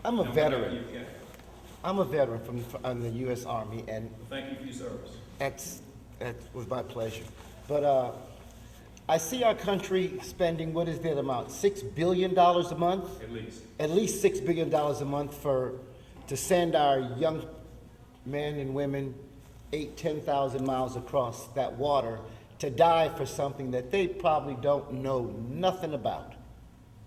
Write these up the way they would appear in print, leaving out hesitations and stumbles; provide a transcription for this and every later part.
I'm a And veteran. whenever you can. I'm a veteran from the U.S. Army, and Thank you for your service. that was my pleasure. But I see our country spending, what is that amount, $6 billion a month? At least. At least $6 billion a month to send our young men and women 10,000 miles across that water to die for something that they probably don't know nothing about.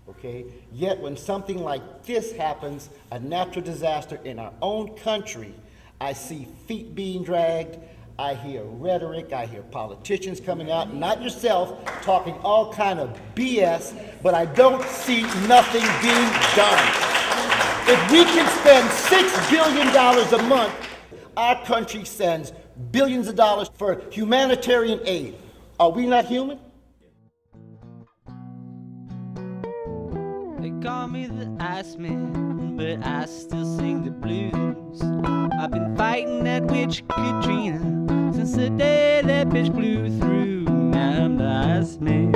Okay? Yet when something like this happens, a natural disaster in our own country, I see feet being dragged, I hear rhetoric, I hear politicians coming out, not yourself, talking all kind of BS, but I don't see nothing being done. If we can spend $6 billion a month, our country sends billions of dollars for humanitarian aid. Are we not human? They call me the Iceman, but I still sing the blues. I've been fighting that witch Katrina since the day that bitch blew through. Now I'm the Iceman.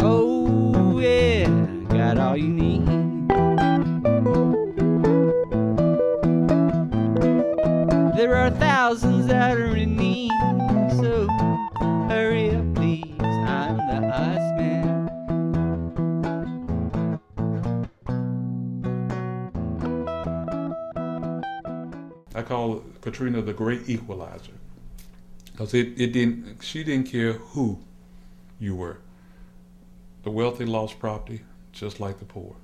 Oh yeah, got all you need. There are thousands that are in need, so hurry up please, I'm the Iceman. I call Katrina the great equalizer, because she didn't care who you were. The wealthy lost property just like the poor.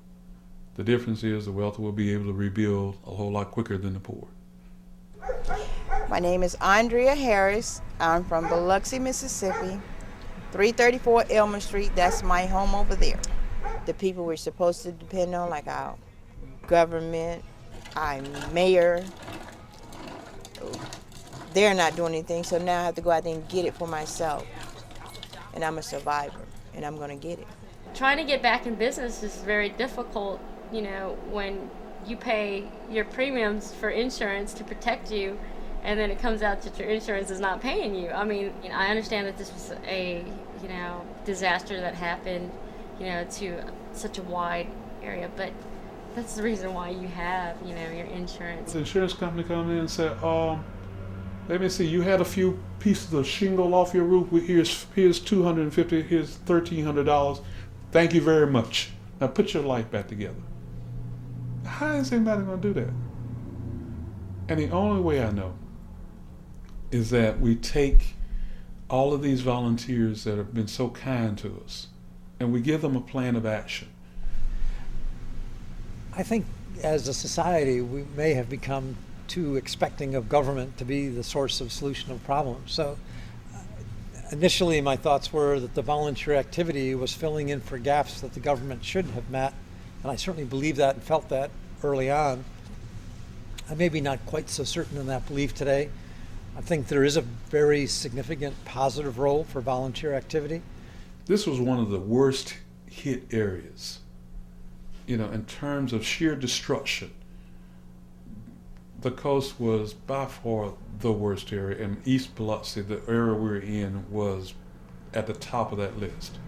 The difference is the wealthy will be able to rebuild a whole lot quicker than the poor. My name is Andrea Harris. I'm from Biloxi, Mississippi, 334 Elmer Street. That's my home over there. The people we're supposed to depend on, like our government, our mayor, they're not doing anything, so now I have to go out there and get it for myself. And I'm a survivor, and I'm going to get it. Trying to get back in business is very difficult, when you pay your premiums for insurance to protect you, and then it comes out that your insurance is not paying you. I mean, I understand that this was a, disaster that happened, to such a wide area, but that's the reason why you have, your insurance. The insurance company come in and say, let me see, you had a few pieces of shingle off your roof. Here's $250, here's $1,300. Thank you very much. Now put your life back together. How is anybody going to do that? And the only way I know is that we take all of these volunteers that have been so kind to us and we give them a plan of action. I think as a society, we may have become too expecting of government to be the source of solution of problems. So initially my thoughts were that the volunteer activity was filling in for gaps that the government should have met. And I certainly believed that and felt that early on. I'm maybe not quite so certain in that belief today. I think there is a very significant positive role for volunteer activity. This was one of the worst hit areas, in terms of sheer destruction. The coast was by far the worst area, and East Biloxi, the area we were in, was at the top of that list.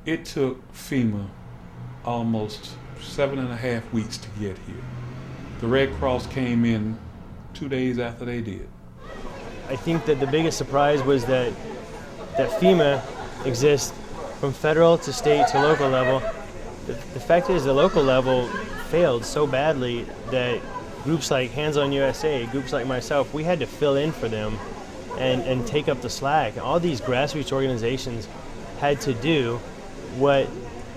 It took FEMA almost 7.5 weeks to get here. The Red Cross came in 2 days after they did. I think that the biggest surprise was that FEMA exists from federal to state to local level. The fact is the local level failed so badly that groups like Hands on USA, groups like myself, we had to fill in for them and take up the slack. All these grassroots organizations had to do what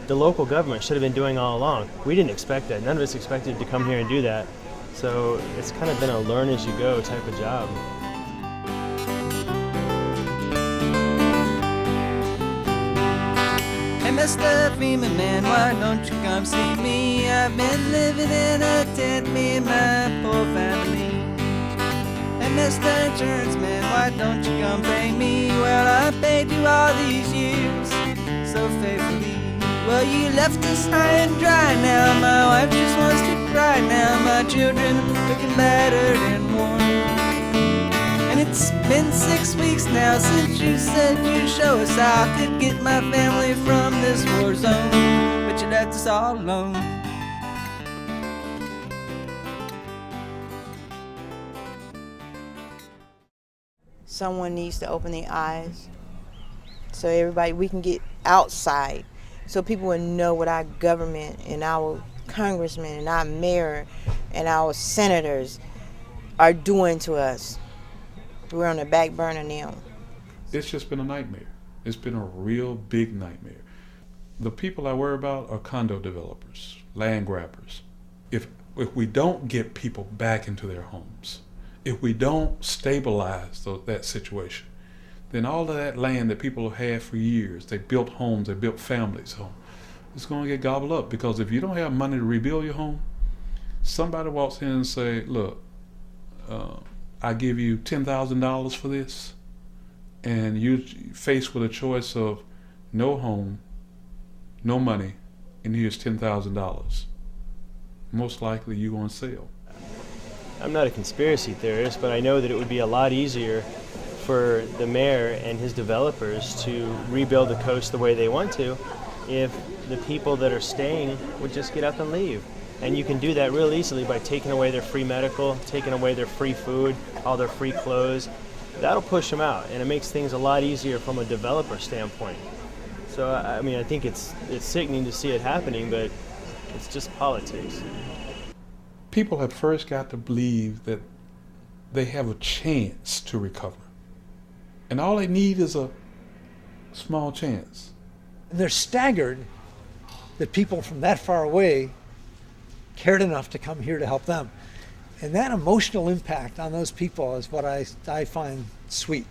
the local government should have been doing all along. We didn't expect that. None of us expected to come here and do that. So it's kind of been a learn as you go type of job. Hey, Mr. FEMA man, why don't you come see me? I've been living in a tent, me and my poor family. Hey, Mr. Insurance man, why don't you come pay me? Well, I paid you all these years so faithfully. Well, you left us high and dry now. My wife just wants to cry now. My children looking battered and worn. And it's been 6 weeks now since you said you'd show us how I could get my family from this war zone. But you left us all alone. someone needs to open their eyes so everybody, we can get outside so people will know what our government and our congressmen and our mayor and our senators are doing to us. We're on the back burner now. It's just been a nightmare. It's been a real big nightmare. The people I worry about are condo developers, land grabbers. If we don't get people back into their homes, if we don't stabilize that situation, then all of that land that people have had for years, they built homes, they built families home, it's going to get gobbled up. Because if you don't have money to rebuild your home, somebody walks in and say, look, I give you $10,000 for this, and you're faced with a choice of no home, no money, and here's $10,000. Most likely you're going to sell. I'm not a conspiracy theorist, but I know that it would be a lot easier for the mayor and his developers to rebuild the coast the way they want to if the people that are staying would just get up and leave. And you can do that real easily by taking away their free medical, taking away their free food, all their free clothes. That'll push them out, and it makes things a lot easier from a developer standpoint. So, I mean, I think it's sickening to see it happening, but it's just politics. People have first got to believe that they have a chance to recover. And all they need is a small chance. And they're staggered that people from that far away cared enough to come here to help them. And that emotional impact on those people is what I find sweet.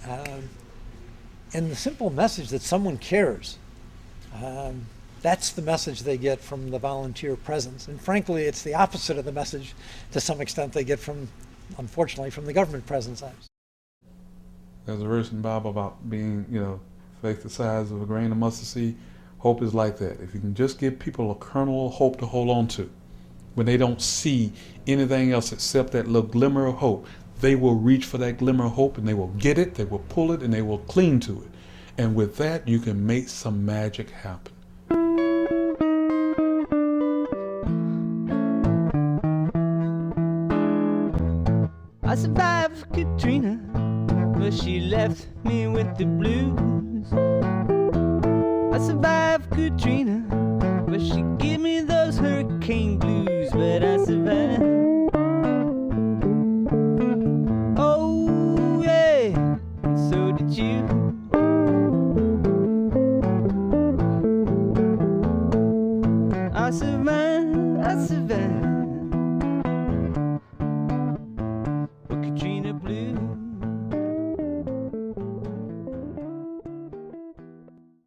And the simple message that someone cares, that's the message they get from the volunteer presence. And frankly, it's the opposite of the message, to some extent, they get from, unfortunately, from the government presence. There's a verse in the Bible about being, faith the size of a grain of mustard seed. Hope is like that. If you can just give people a kernel of hope to hold on to, when they don't see anything else except that little glimmer of hope, they will reach for that glimmer of hope and they will get it, they will pull it, and they will cling to it. And with that, you can make some magic happen. I survived Katrina, but she left me with the blues. I survived Katrina, but she gave me those hurricane blues. But I survived. Oh yeah, and so did you. I survived, I survived.